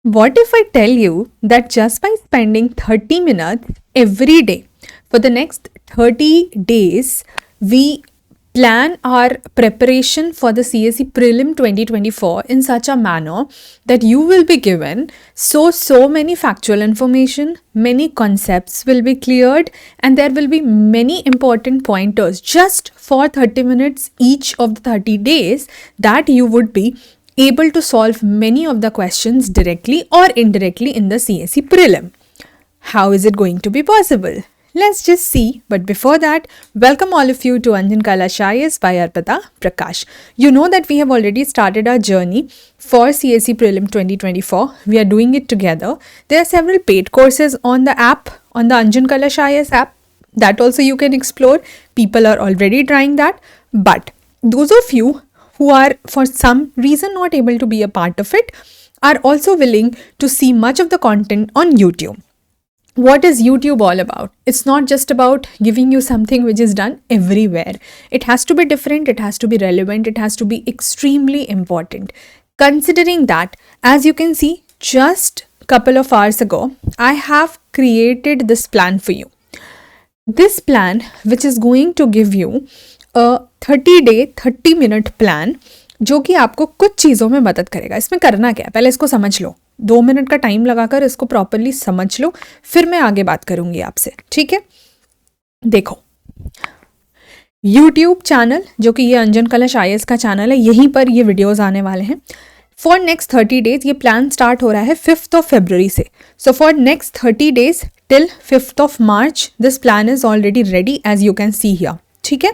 What if I tell you that just by spending 30 minutes every day for the next 30 days, we plan our preparation for the CSE Prelim 2024 in such a manner that you will be given so many factual information, many concepts will be cleared, and there will be many important pointers just for 30 minutes each of the 30 days that you would be able to solve many of the questions directly or indirectly in the CSE Prelim. How is it going to be possible? Let's just see. But before that, welcome all of you to Anjan Kailash IAS by Arpita Prakash. You know that we have already started our journey for CSE Prelim 2024. We are doing it together. There are several paid courses on the app, on the Anjan Kailash IAS app. That also you can explore. People are already trying that. But those of you who are for some reason not able to be a part of it are also willing to see much of the content on YouTube. What is YouTube all about? It's not just about giving you something which is done everywhere. It has to be different, it has to be relevant, it has to be extremely important. Considering that, as you can see, just a couple of hours ago, I have created this plan for you. This plan, which is going to give you a 30-day 30-minute plan जो कि आपको कुछ चीज़ों में मदद करेगा. इसमें करना क्या है, पहले इसको समझ लो. 2 मिनट का टाइम लगाकर इसको प्रॉपरली समझ लो, फिर मैं आगे बात करूंगी आपसे. ठीक है, देखो, YouTube चैनल जो कि ये अंजन कलश IAS का चैनल है, यहीं पर ये वीडियोस आने वाले हैं. फॉर नेक्स्ट 30 डेज ये प्लान स्टार्ट हो रहा है 5th of February से. So for next 30 days till 5th of March this plan is already ready as you can see here. ठीक है,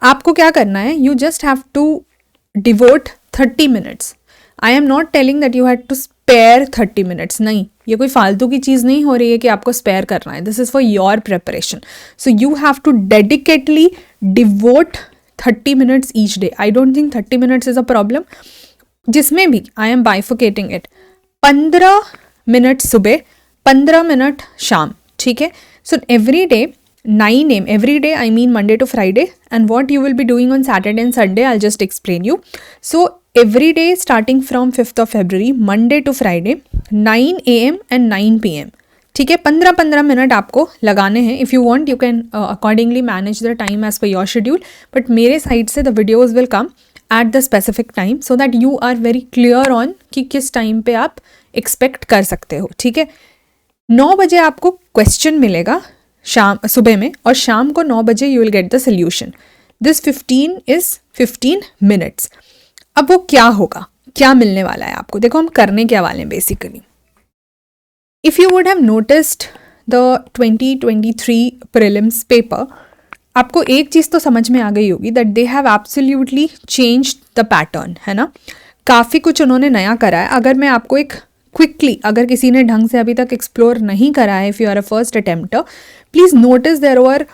आपको क्या करना है, you just have to devote 30 minutes. I am not telling that you had to spare 30 minutes. नहीं, ये कोई फालतू की चीज़ नहीं हो रही है कि आपको स्पेयर करना है. This is for your preparation. So you have to dedicatedly devote 30 minutes each day. I don't think 30 minutes is a problem. जिसमें भी I am bifurcating it, 15 minute सुबह, 15 मिनट शाम. ठीक है, so every day 9 AM every day, I mean Monday to Friday, and what you will be doing on Saturday and Sunday, I'll just explain you. So every day starting from 5th of February, Monday to Friday, 9 AM and 9 PM. ठीक है, 15 minute आपको लगाने हैं. If you want you can accordingly manage the time as per your schedule, but मेरे side से the videos will come at the specific time so that you are very clear on कि किस time पे आप expect कर सकते हो. ठीक है, 9 बजे आपको क्वेश्चन मिलेगा शाम सुबह में, और शाम को 9 बजे you will get the solution. This 15 minutes. अब वो क्या होगा, क्या मिलने वाला है आपको, देखो हम करने क्या वाले हैं basically. If you would have noticed the 2023 prelims paper, आपको एक चीज़ तो समझ में आ गई होगी that they have absolutely changed the pattern. है ना, काफ़ी कुछ उन्होंने नया करा है. अगर मैं आपको एक क्विकली, अगर किसी ने ढंग से अभी तक एक्सप्लोर नहीं करा है, if you are a first attempter, please notice there were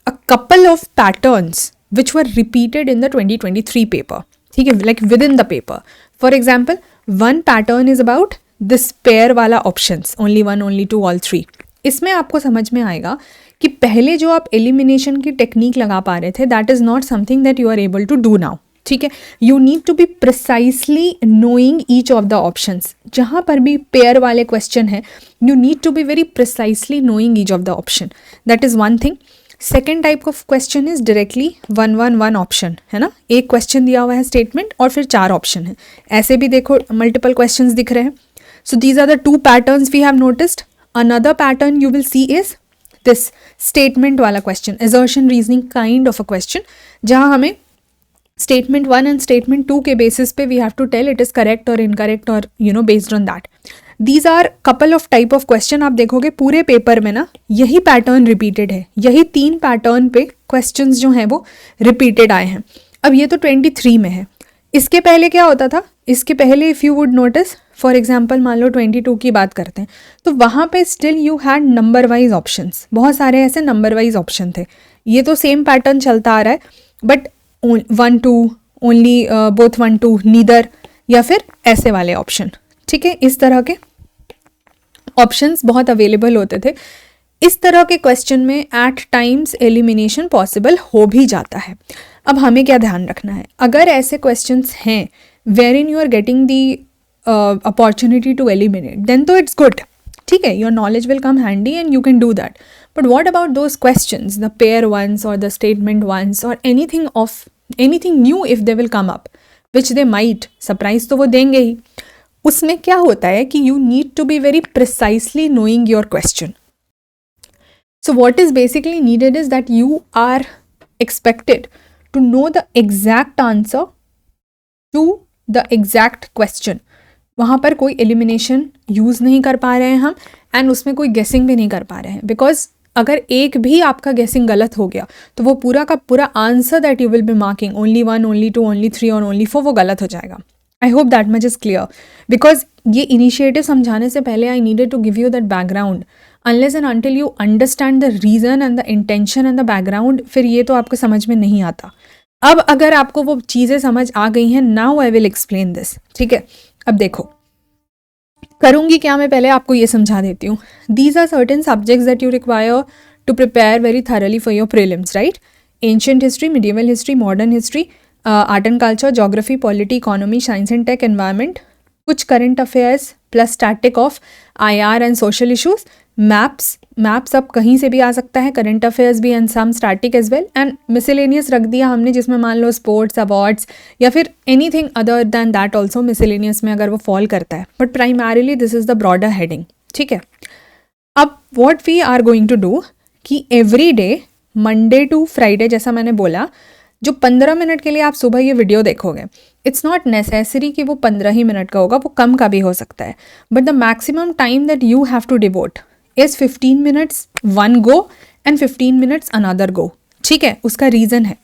a couple of patterns which were repeated in the 2023 paper. ठीक है, like within the paper. For example, one pattern is about this pair वाला options, only 1, only 2, all 3. इसमें आपको समझ में आएगा कि पहले जो आप एलिमिनेशन की टेक्निक लगा पा रहे थे, that is not something that you are able to do now. ठीक है, you need to be precisely knowing each of the options. जहाँ पर भी पेयर वाले क्वेश्चन है, you need to be very precisely knowing each of the option. That is one thing. Second type of question is directly 1 option. है ना, एक question दिया हुआ है स्टेटमेंट और फिर 4 ऑप्शन है. ऐसे भी देखो मल्टीपल क्वेश्चन दिख रहे हैं. So these are the 2 patterns we have noticed. Another pattern you will see is this statement वाला question, assertion reasoning kind of a question, जहाँ हमें स्टेटमेंट 1 एंड स्टेटमेंट 2 के बेसिस पे we have to tell it is correct और incorrect, और you know based on that. These are couple of type of question. आप देखोगे पूरे paper में ना यही पैटर्न रिपीटेड है. यही 3 पैटर्न पे क्वेश्चंस जो हैं वो रिपीटेड आए हैं. अब ये तो 23 में है. इसके पहले क्या होता था, इसके पहले if you would notice, for example मान लो 22 की बात करते हैं, तो वहाँ पे still you had number wise options. बहुत सारे ऐसे नंबर वाइज ऑप्शन थे. ये तो सेम पैटर्न चलता आ रहा है, बट 1, 2, ओनली बोथ 1, 2, नीदर, या फिर ऐसे वाले ऑप्शन. ठीक है, इस तरह के ऑप्शंस बहुत अवेलेबल होते थे. इस तरह के क्वेश्चन में एट टाइम्स एलिमिनेशन पॉसिबल हो भी जाता है. अब हमें क्या ध्यान रखना है, अगर ऐसे क्वेश्चंस हैं where in you are getting the opportunity to eliminate, then तो इट्स गुड, ठीक है, your knowledge will come handy and you can do that. But what about those questions, the pair ones or the statement ones or anything new if they will come up, which they might, surprise तो वो देंगे ही. उसमें क्या होता है कि you need to be very precisely knowing your question. So what is basically needed is that you are expected to know the exact answer to the exact question. वहाँ पर कोई एलिमिनेशन यूज़ नहीं कर पा रहे हैं हम, एंड उसमें कोई गेसिंग भी नहीं कर पा रहे हैं, बिकॉज अगर एक भी आपका गेसिंग गलत हो गया तो वो पूरा का पूरा answer that you will be marking only 1, only 2, only 3 और ओनली 4 वो गलत हो जाएगा. I hope that much is clear, because ये इनिशिएटिव समझाने से पहले I needed to give you that background. Unless and until you understand the reason and the intention and the background, फिर ये तो आपको समझ में नहीं आता. अब अगर आपको वो चीज़ें समझ आ गई हैं, now I will explain this, ठीक है. अब देखो करूँगी क्या, मैं पहले आपको ये समझा देती हूँ. These are certain subjects that you require to prepare very thoroughly for your prelims, right. Ancient history, medieval history, modern history, art and culture, geography, polity, economy, science and tech, environment, कुछ current affairs plus static of IR and social issues, maps अब कहीं से भी आ सकता है, current affairs भी and some static as well, and miscellaneous रख दिया हमने जिसमें मान लो स्पोर्ट्स, अवार्ड्स या फिर anything other than that also miscellaneous में अगर वो फॉल करता है, but primarily this is the broader heading, ठीक है. अब what we are going to do कि every day Monday to Friday, जैसा मैंने बोला, जो 15 मिनट के लिए आप सुबह ये वीडियो देखोगे, इट्स नॉट नेसेसरी कि वो 15 ही मिनट का होगा, वो कम का भी हो सकता है, but the maximum time that you have to devote is 15 minutes one go and 15 minutes another go, ठीक है. उसका रीज़न है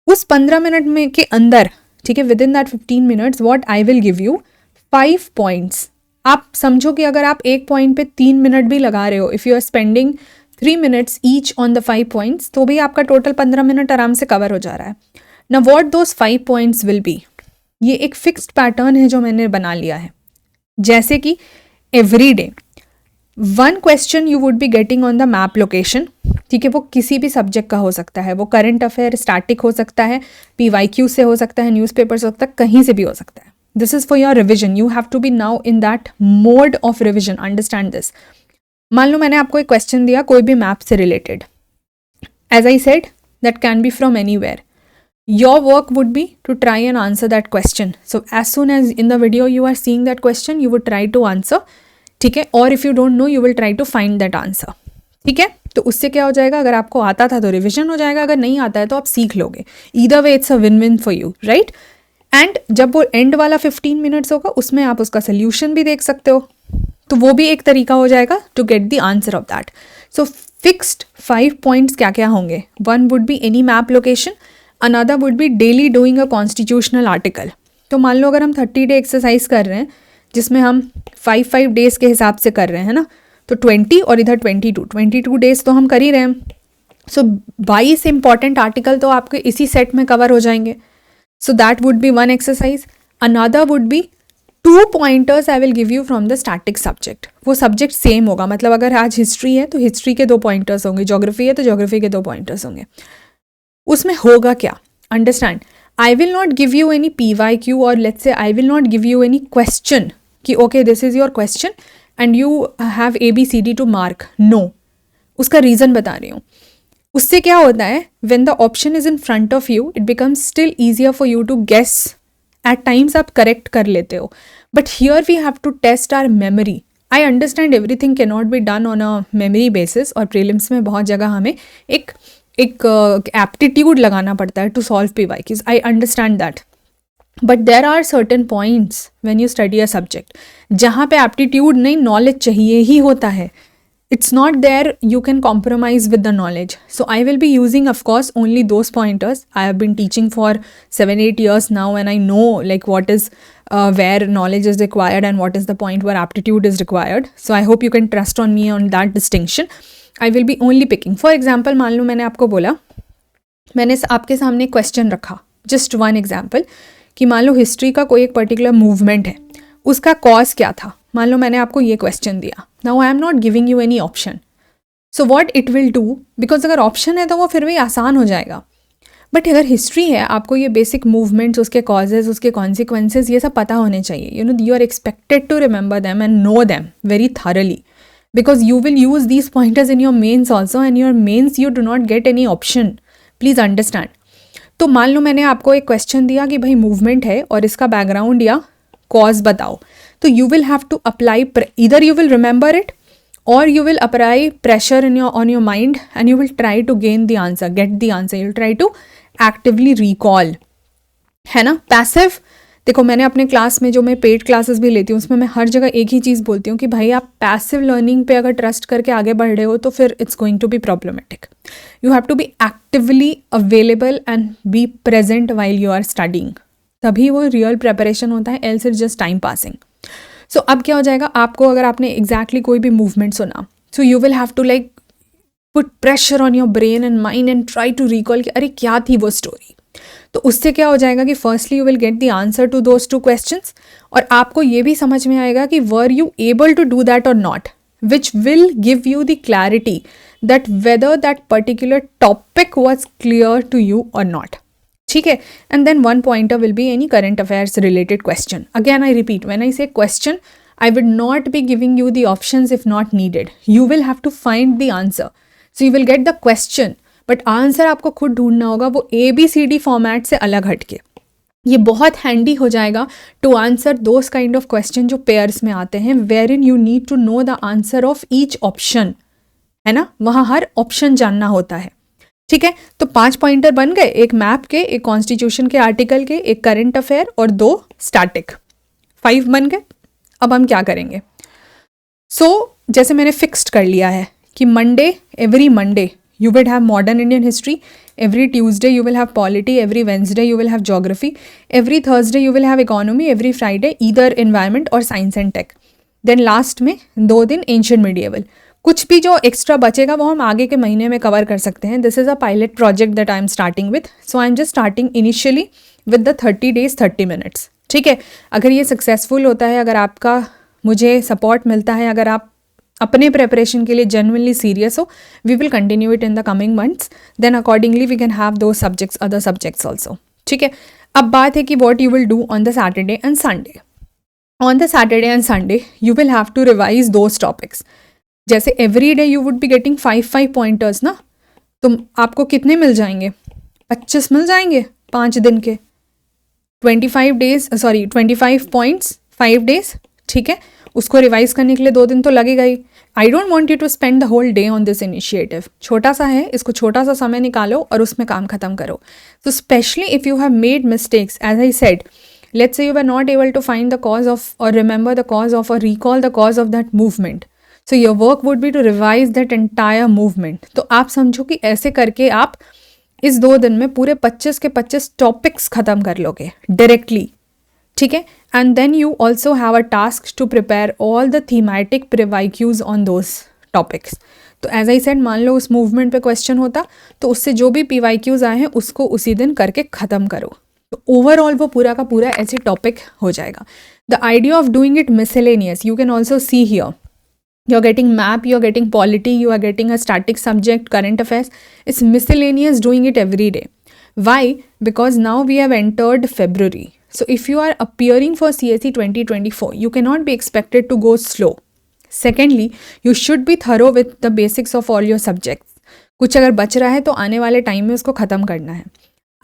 उस 15 मिनट में के अंदर, ठीक है, with in that 15 minutes what I will give you 5 points. आप समझो कि अगर आप एक पॉइंट पे 3 मिनट भी लगा रहे हो, if you are spending 3 minutes each on the 5 points, तो भी आपका टोटल 15 मिनट आराम से कवर हो जा रहा है. Now what those 5 points will be, ये एक फिक्स्ड पैटर्न है जो मैंने बना लिया है. जैसे कि every day 1 question you would be getting on the map location, ठीक है, वो किसी भी सब्जेक्ट का हो सकता है, वो करंट अफेयर स्टैटिक हो सकता है, PYQ से हो सकता है, न्यूज़पेपर से हो सकता है, कहीं से भी हो सकता है. This is for your revision, you have to be now in that mode of revision, understand this. मान लो मैंने आपको एक क्वेश्चन दिया कोई भी मैप से related, as I said that can be from anywhere. Your work would be to try and answer that question. So as soon as in the video you are seeing that question, you would try to answer, ठीक है, और if you don't know you will try to find that answer, ठीक है. तो उससे क्या हो जाएगा, अगर आपको आता था तो रिविजन हो जाएगा, अगर नहीं आता है तो आप सीख लोगे. Either way it's a win win for you, right. And जब वो एंड वाला 15 मिनट्स होगा उसमें आप उसका सोल्यूशन भी देख सकते हो, तो वो भी एक तरीका हो जाएगा to get the answer of that. So fixed 5 points क्या क्या होंगे. 1 would be any map location, another would be daily doing a constitutional article. तो मान लो अगर हम 30 डे एक्सरसाइज कर रहे हैं जिसमें हम 5 डेज के हिसाब से कर रहे हैं ना, तो 20 और इधर 22 डेज तो हम कर ही रहे हैं. सो 22 इंपॉर्टेंट आर्टिकल तो आपके इसी सेट में कवर हो जाएंगे. So that would be 1 exercise. Another would B 2 pointers I will give you from the static subject. वो सब्जेक्ट सेम होगा, मतलब अगर आज हिस्ट्री है तो हिस्ट्री के 2 pointers होंगे, जोग्राफी है तो जोग्राफी के 2 pointers होंगे. उसमें होगा क्या, understand. I will not give you any PYQ और let's say I will not give you any question कि okay this is your question and you have ABCD to mark. No, उसका reason बता रही हूँ. उससे क्या होता है, when the option is in front of you it becomes still easier for you to guess. At times आप correct कर लेते हो, but here we have to test our memory. I understand everything can not be done on a memory basis, और prelims में बहुत जगह हमें एक एप्टीट्यूड लगाना पड़ता है to solve PYQs. I understand that, but there are certain points when you study a subject जहाँ पे एप्टीट्यूड नहीं, नॉलेज चाहिए ही होता है. It's not there you can compromise with the knowledge. So I will be using of course only those pointers. I have been teaching for 7-8 years now and I know like what is where knowledge is required and what is the point where aptitude is required. So I hope you can trust on me on that distinction. I will be only picking. For example, मान लो मैंने आपको बोला, मैंने आपके सामने question रखा, just one example, कि मान लो हिस्ट्री का कोई एक पर्टिकुलर मूवमेंट है, उसका कॉज क्या था. मान लो मैंने आपको ये क्वेश्चन दिया. Now I am not giving you any option. So what it will do, because अगर ऑप्शन है तो वो फिर भी आसान हो जाएगा, बट अगर हिस्ट्री है, आपको ये बेसिक मूवमेंट्स, उसके कॉजेज, उसके कॉन्सिक्वेंसेज, ये सब पता होने चाहिए. You know, you are expected to remember them and know them very thoroughly, because you will use these pointers in your mains also, and your mains you do not get any option. Please understand. तो मान लो मैंने आपको एक question दिया कि भाई movement है और इसका बैकग्राउंड या कॉज बताओ, तो you will have to apply, either you will remember it or you will apply pressure on your mind and you will try to gain the answer, get the answer. You'll try to actively recall, है ना. Passive, देखो मैंने अपने class में, जो मैं paid classes भी लेती हूँ, उसमें मैं हर जगह एक ही चीज़ बोलती हूँ कि भाई आप पैसिव लर्निंग पे अगर ट्रस्ट करके आगे बढ़ रहे हो तो फिर it's going to be problematic. You have to be actively available and be present while you are studying, तभी वो रियल प्रेपरेशन होता है, else it's just time passing. So अब क्या हो जाएगा, आपको अगर आपने एग्जैक्टली कोई भी मूवमेंट सुना, so you will have to like put pressure on your brain and mind and try to recall कि अरे क्या थी वो स्टोरी. तो उससे क्या हो जाएगा कि firstly you will get the answer to those 2 questions, और आपको ये भी समझ में आएगा कि whether you able to do that और not, which will give you the clarity that whether that particular topic was clear to you और नॉट. ठीक है. And then one pointer will be any current affairs related question. Again I repeat, when I say question, I would not be giving you the options if not needed. You will have to find the answer. So you will get the question, but answer आपको खुद ढूंढना होगा, वो ABCD format से अलग हटके. ये बहुत हैंडी हो जाएगा to answer those kind of question जो पेयर्स में आते हैं, where in you need to know the answer of each option, है ना. वहाँ हर ऑप्शन जानना होता है. ठीक है. तो 5 पॉइंटर बन गए, एक मैप के, एक कॉन्स्टिट्यूशन के आर्टिकल के, एक करंट अफेयर और 2 स्टैटिक. 5 बन गए. अब हम क्या करेंगे. जैसे मैंने फिक्स्ड कर लिया है कि Monday, every Monday you will have modern Indian history, every Tuesday you will have polity, every Wednesday you will have geography, every Thursday you will have economy, every Friday either environment or science and tech. Then last में 2 दिन ancient medieval. कुछ भी जो extra बचेगा वो हम आगे के महीने में कवर कर सकते हैं. This is a pilot project that I am starting with, so I am just starting initially with the 30 days 30 minutes. ठीक है. अगर ये सक्सेसफुल होता है, अगर आपका मुझे सपोर्ट मिलता है, अगर आप अपने प्रेपरेशन के लिए जेन्युइनली सीरियस हो, we will continue it in the coming months. Then accordingly we can have दो सब्जेक्ट्स, अदर सब्जेक्ट्स ऑल्सो. ठीक है. अब बात है कि what you will do on the Saturday and Sunday. On the Saturday and Sunday you will have to revise those topics. जैसे every day you would be getting 5 pointers ना, तो आपको कितने मिल जाएंगे? 25 मिल जाएंगे 5 दिन के. 25 पॉइंट्स 5 days. ठीक है. उसको रिवाइज करने के लिए 2 दिन तो लगेगा ही. I don't want you to spend the whole day on this initiative. छोटा सा है, इसको छोटा सा समय निकालो और उसमें काम खत्म करो. So specially if you have made mistakes, as I said, let's say you were not able to find the cause of or remember the cause of or recall the cause of that movement, so your work would be to revise that entire movement. तो आप समझो कि ऐसे करके आप इस 2 दिन में पूरे 25 के 25 टॉपिक्स ख़त्म कर लोगे डायरेक्टली. ठीक है. And then you also have a task to prepare all the thematic PYQs on those topics. तो एज आई सेड, मान लो उस मूवमेंट पे क्वेश्चन होता, तो उससे जो भी पीवाईक्यूज आए हैं उसको उसी दिन करके ख़त्म करो. तो ओवरऑल वो पूरा का पूरा ऐसे टॉपिक हो जाएगा. The idea of doing it miscellaneous, you can also see here. You are getting map, you are getting polity, you are getting a static subject, current affairs. It's miscellaneous doing it every day. Why? Because now we have entered February. So if you are appearing for CSE 2024, you cannot be expected to go slow. Secondly, you should be thorough with the basics of all your subjects. कुछ अगर बच रहा है तो आने वाले time में उसको ख़त्म करना है.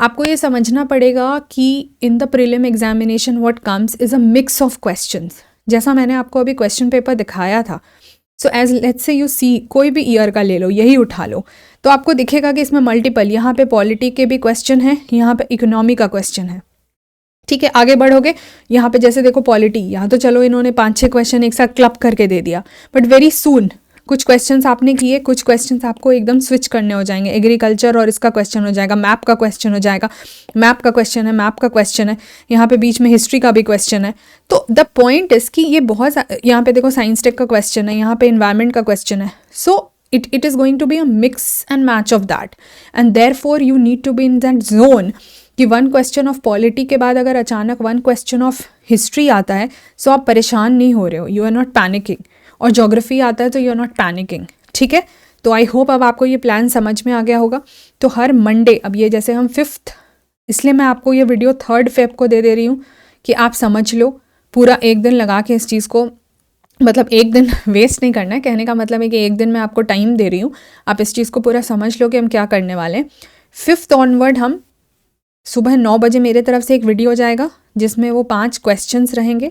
आपको ये समझना पड़ेगा कि in the prelim examination what comes is a mix of questions. जैसा मैंने आपको अभी क्वेश्चन पेपर दिखाया था, so as let's say you see, कोई भी ईयर का ले लो, यही उठा लो, तो आपको दिखेगा कि इसमें मल्टीपल, यहाँ पे पॉलिटी के भी क्वेश्चन है, यहाँ पे इकोनॉमी का क्वेश्चन है. ठीक है. आगे बढ़ोगे, यहाँ पे जैसे देखो पॉलिटी, यहाँ तो चलो इन्होंने 5-6 क्वेश्चन एक साथ क्लब करके दे दिया, बट वेरी सून कुछ क्वेश्चंस आपने किए, कुछ क्वेश्चंस आपको एकदम स्विच करने हो जाएंगे. एग्रीकल्चर और इसका क्वेश्चन हो जाएगा, मैप का क्वेश्चन हो जाएगा, मैप का क्वेश्चन है, मैप का क्वेश्चन है, यहाँ पे बीच में हिस्ट्री का भी क्वेश्चन है. तो द पॉइंट इज कि ये बहुत, यहाँ पे देखो साइंस टेक का क्वेश्चन है, यहाँ पे इन्वायरमेंट का क्वेश्चन है. So it is going to be a mix and match of that, and therefore you need to be in that zone कि 1 क्वेश्चन ऑफ पॉलिटी के बाद अगर अचानक 1 क्वेश्चन ऑफ हिस्ट्री आता है, सो आप परेशान नहीं हो रहे हो, यू आर नॉट पैनिकिंग. और ज्योग्राफी आता है तो यू आर नॉट पैनिकिंग. ठीक है. तो आई होप अब आपको ये प्लान समझ में आ गया होगा। तो हर मंडे, अब ये जैसे हम 5th, इसलिए मैं आपको ये वीडियो 3rd Feb को दे रही हूँ कि आप समझ लो, पूरा एक दिन लगा के इस चीज़ को, मतलब एक दिन वेस्ट नहीं करना है, कहने का मतलब है कि एक दिन मैं आपको टाइम दे रही हूँ, आप इस चीज़ को पूरा समझ लो कि हम क्या करने वाले हैं। 5th ऑनवर्ड हम सुबह 9 बजे मेरे तरफ से एक वीडियो जाएगा जिसमें वो 5 क्वेश्चंस रहेंगे।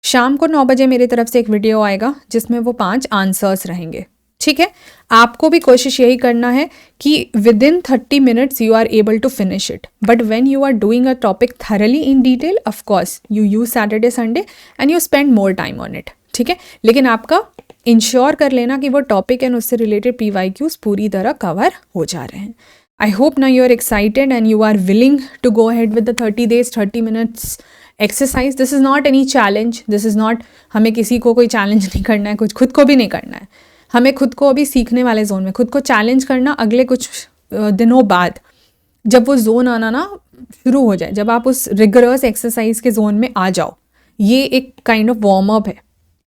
शाम को 9 बजे मेरी तरफ से एक वीडियो आएगा जिसमें वो 5 आंसर्स रहेंगे। ठीक है, आपको भी कोशिश यही करना है कि within 30 minutes you are able to finish it, but when you are doing a topic thoroughly in detail, of course you use Saturday Sunday and you spend more time on it. ठीक है, लेकिन आपका ensure कर लेना कि वो topic and उससे related PYQs पूरी तरह कवर हो जा रहे हैं। I hope now you are excited and you are willing to go ahead with the 30 days, 30 minutes exercise. This is not any challenge. This is not, हमें किसी को कोई चैलेंज नहीं करना है, कुछ खुद को भी नहीं करना है। हमें खुद को अभी सीखने वाले जोन में खुद को चैलेंज करना अगले कुछ दिनों बाद, जब वो जोन आना ना शुरू हो जाए, जब आप उस रिगरस एक्सरसाइज के जोन में आ जाओ, ये एक काइंड ऑफ वार्म अप है।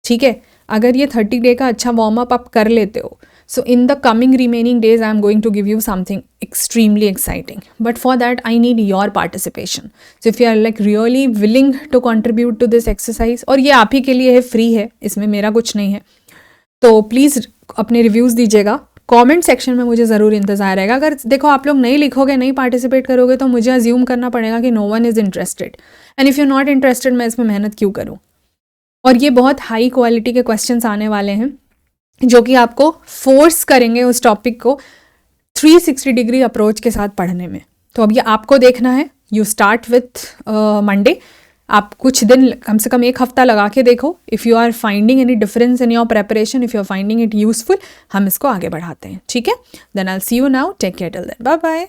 ठीक है, अगर ये 30 डे का अच्छा वार्म अप आप कर लेते हो, so in the coming remaining days I am going to give you something extremely exciting, but for that I need your participation. So if you are like really willing to contribute to this exercise, और ये आप ही के लिए है, free है, इसमें मेरा कुछ नहीं है, तो प्लीज़ अपने रिव्यूज़ दीजिएगा। कमेंट सेक्शन में मुझे ज़रूर इंतज़ार रहेगा। अगर देखो आप लोग नहीं लिखोगे, नहीं पार्टिसिपेट करोगे, तो मुझे अज्यूम करना पड़ेगा कि no one is interested, and if you not interested मैं इसमें मेहनत क्यों करूँ। और ये बहुत हाई क्वालिटी के क्वेश्चंस आने वाले हैं जो कि आपको फोर्स करेंगे उस टॉपिक को 360 डिग्री अप्रोच के साथ पढ़ने में। तो अब ये आपको देखना है। यू स्टार्ट विथ मंडे, आप कुछ दिन, कम से कम 1 हफ्ता लगा के देखो। If you are finding any difference in your preparation, if you are finding it useful, हम इसको आगे बढ़ाते हैं। ठीक है, then I will see you now, take care till then, bye bye.